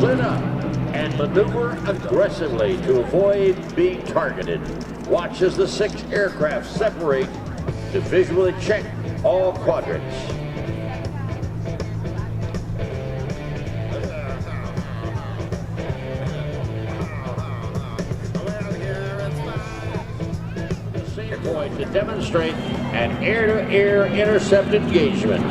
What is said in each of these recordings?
split up and maneuver aggressively to avoid being targeted. Watch as the 6 aircraft separate to visually check all quadrants. They're going to demonstrate an air-to-air intercept engagement.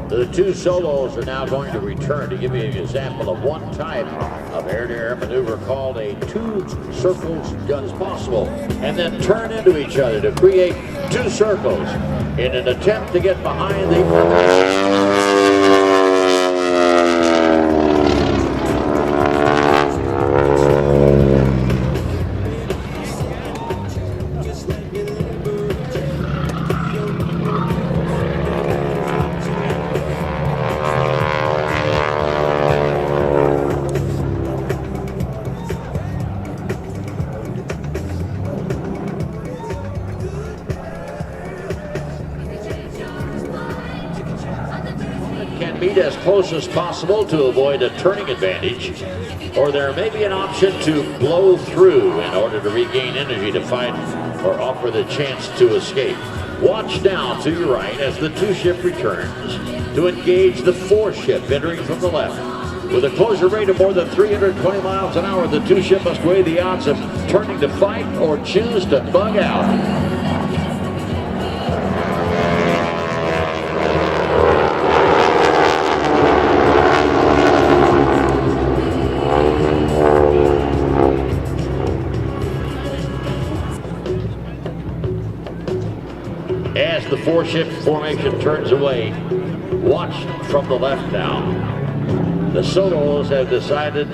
The 2 solos are now going to return to give you an example of one type of air-to-air maneuver called a 2 circles guns possible, and then turn into each other to create 2 circles in an attempt to get behind the other. Can meet as close as possible to avoid a turning advantage, or there may be an option to blow through in order to regain energy to fight or offer the chance to escape. Watch now to your right as the 2 ship returns to engage the 4 ship entering from the left. With a closure rate of more than 320 miles an hour, the 2 ship must weigh the odds of turning to fight or choose to bug out. As the 4 ship formation turns away, watch from the left now. The solos have decided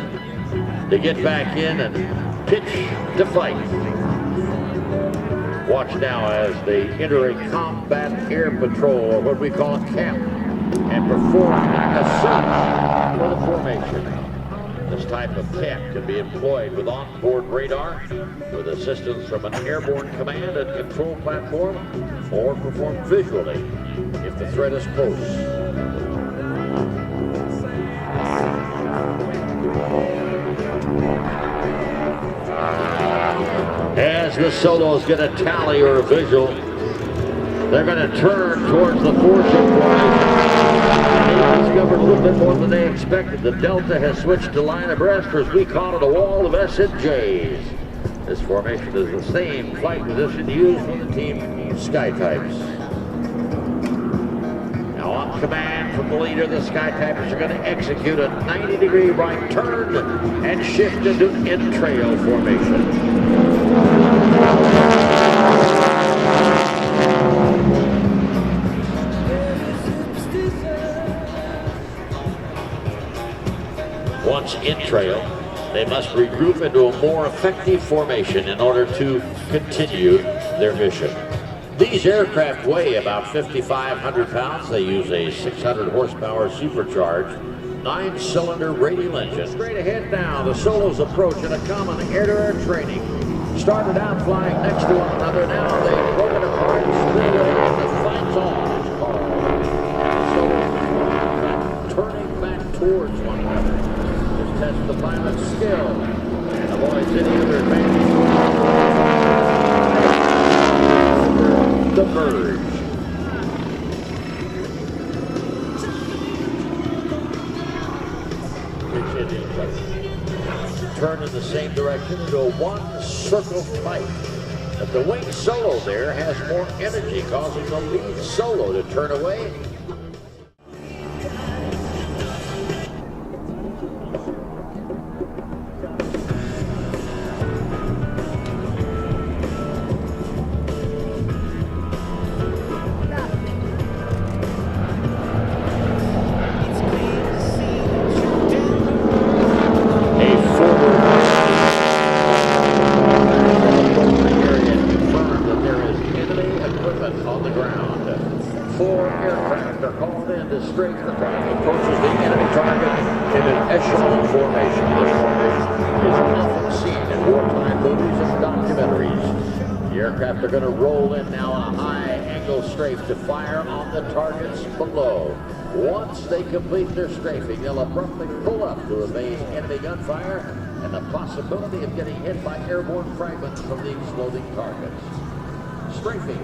to get back in and pitch to fight. Watch now as they enter a combat air patrol, or what we call a camp, and perform a search for the formation. This type of camp can be employed with onboard radar, with assistance from an airborne command and control platform, or performed visually if the threat is close. As the solos get a tally or a visual, they're going to turn towards the 4 ship formation. They discovered a little bit more than they expected. The Delta has switched to line abreast, or as we call it, a wall of SNJs. This formation is the same flight position used for the team Skytypers. Now on command from the leader, the Skytypers are going to execute a 90-degree right turn and shift into in-trail formation. Once in trail, they must regroup into a more effective formation in order to continue their mission. These aircraft weigh about 5,500 pounds. They use a 600 horsepower supercharged 9-cylinder radial engine. Straight ahead now, the solos approach in a common air-to-air training. Started out flying next to one another, now they've broken apart straight away and the fight's on. The solos turning back towards one another. Test the pilot's skill and avoids any other advantage. The merge. Turn in the same direction into a 1-circle fight. But the wing solo there has more energy, causing the lead solo to turn away. A forward echelon formation. This formation is often seen in wartime movies and documentaries. The aircraft are going to roll in now on a high-angle strafe to fire on the targets below. Once they complete their strafing, they'll abruptly pull up to evade enemy gunfire and the possibility of getting hit by airborne fragments from the exploding targets. Strafing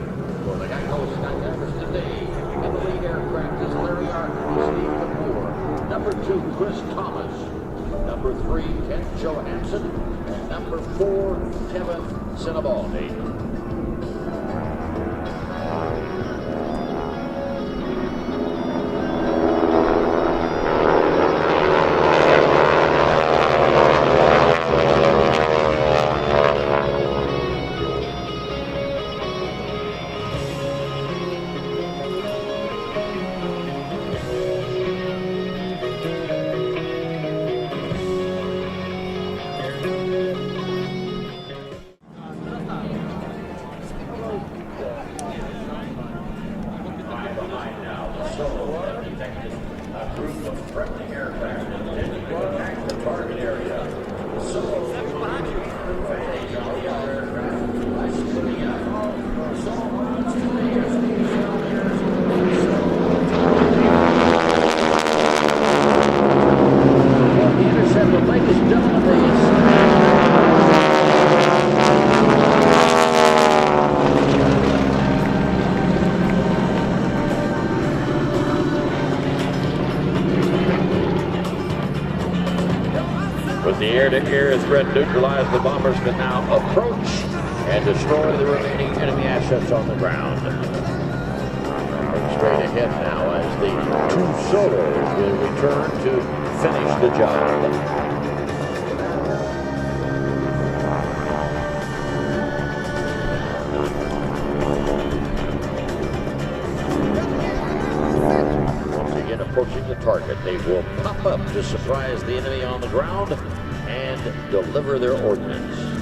for the Geico Skytypers today. And the lead aircraft is Larry Arkin and Steve Kapoor. Number 2, Chris Thomas. Number 3, Ken Johansson. And number 4, Kevin Sinabaldi. With the air-to-air threat neutralized, the bombers can now approach and destroy the remaining enemy assets on the ground. Straight ahead now as the 2 solos will return to finish the job. Approaching the target, they will pop up to surprise the enemy on the ground and deliver their ordnance.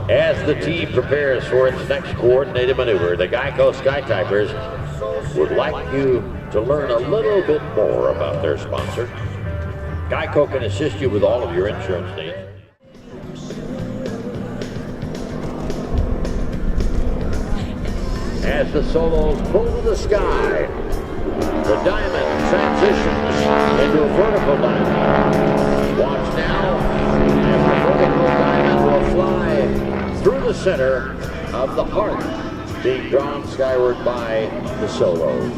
As the team prepares for its next coordinated maneuver, the Geico Skytypers would like you to learn a little bit more about their sponsor. Geico can assist you with all of your insurance needs. As the solos pull to the sky, the diamond transitions into a vertical diamond. Watch now as the vertical diamond will fly through the center of the heart, being drawn skyward by the solos.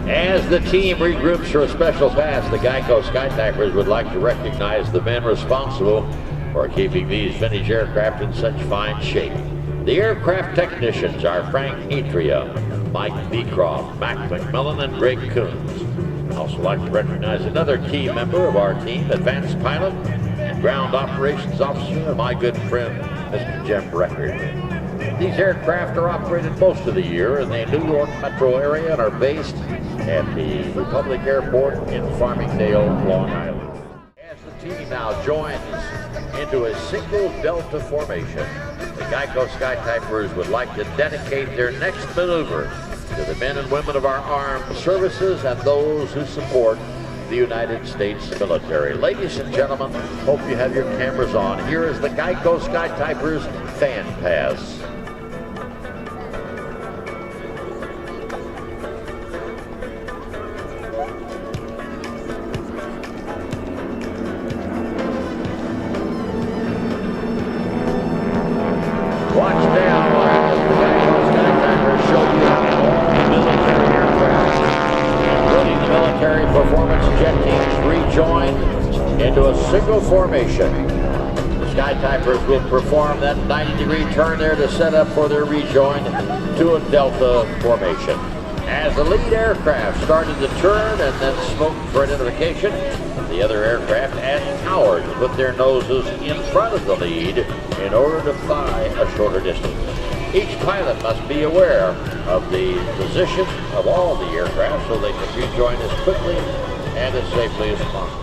As the team regroups for a special pass, the Geico Skytypers would like to recognize the men responsible for keeping these vintage aircraft in such fine shape. The aircraft technicians are Frank Atria, Mike Beecroft, Mac McMillan, and Greg Coons. I'd also like to recognize another key member of our team, advanced pilot and ground operations officer, my good friend, Mr. Jim Record. These aircraft are operated most of the year in the New York metro area and are based at the Republic Airport in Farmingdale, Long Island. As the team now joins into a single delta formation, the Geico Skytypers would like to dedicate their next maneuver to the men and women of our armed services and those who support the United States military. Ladies and gentlemen, hope you have your cameras on. Here is the Geico Skytypers fan pass. Watch now as the Geico Skytypers show you all military aircraft, including the military performance jet teams, rejoin into a single formation. The Skytypers will perform that 90-degree turn there to set up for their rejoin to a delta formation. As the lead aircraft started to turn and then smoked for identification, the other aircraft asked power to put their noses in front of the lead in order to fly a shorter distance. Each pilot must be aware of the position of all the aircraft so they can rejoin as quickly and as safely as possible.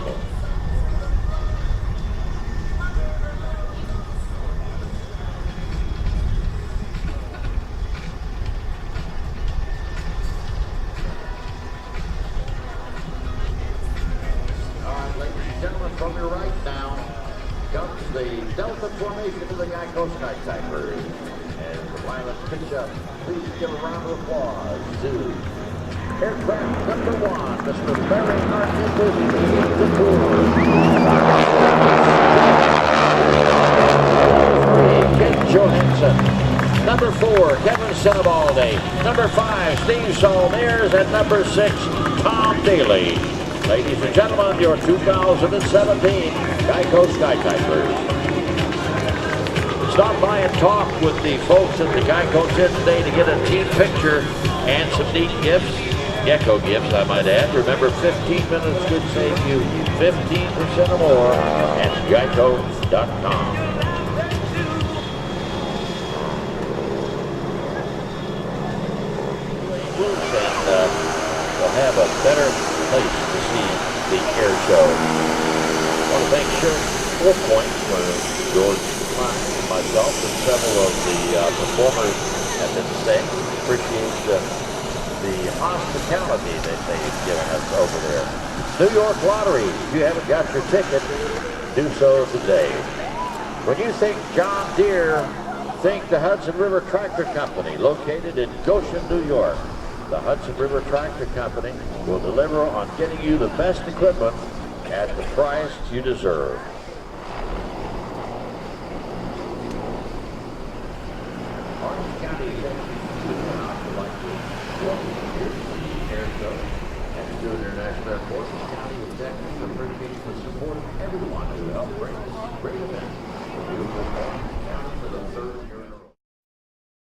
From your right now comes the delta formation of the Geico Skytypers. As the pilots pitch up, please give a round of applause to aircraft number 1, Mr. Barry Ken Johansson. Number 4, Kevin Sinibaldi. Number 5, Steve Salmiers. And number 6, Tom Daly. Ladies and gentlemen, your 2017 Geico Skytypers. Stop by and talk with the folks at the Geico Tent today to get a team picture and some neat gifts. Gecko gifts, I might add. Remember, 15 minutes could save you 15% or more at geico.com. We'll have a better place to see the air show. I want to thank Sheriff 4 Point for George Klein, myself, and several of the performers have been staying. Appreciate the hospitality that they've given us over there. New York Lottery, if you haven't got your ticket, do so today. When you think John Deere, think the Hudson River Tractor Company, located in Goshen, New York. The Hudson River Tractor Company will deliver on getting you the best equipment at the price you deserve. Orange County would like to welcome you here to the Airshow at Stewart International Airport. The County of Texas appreciates the support of everyone who helped bring this great event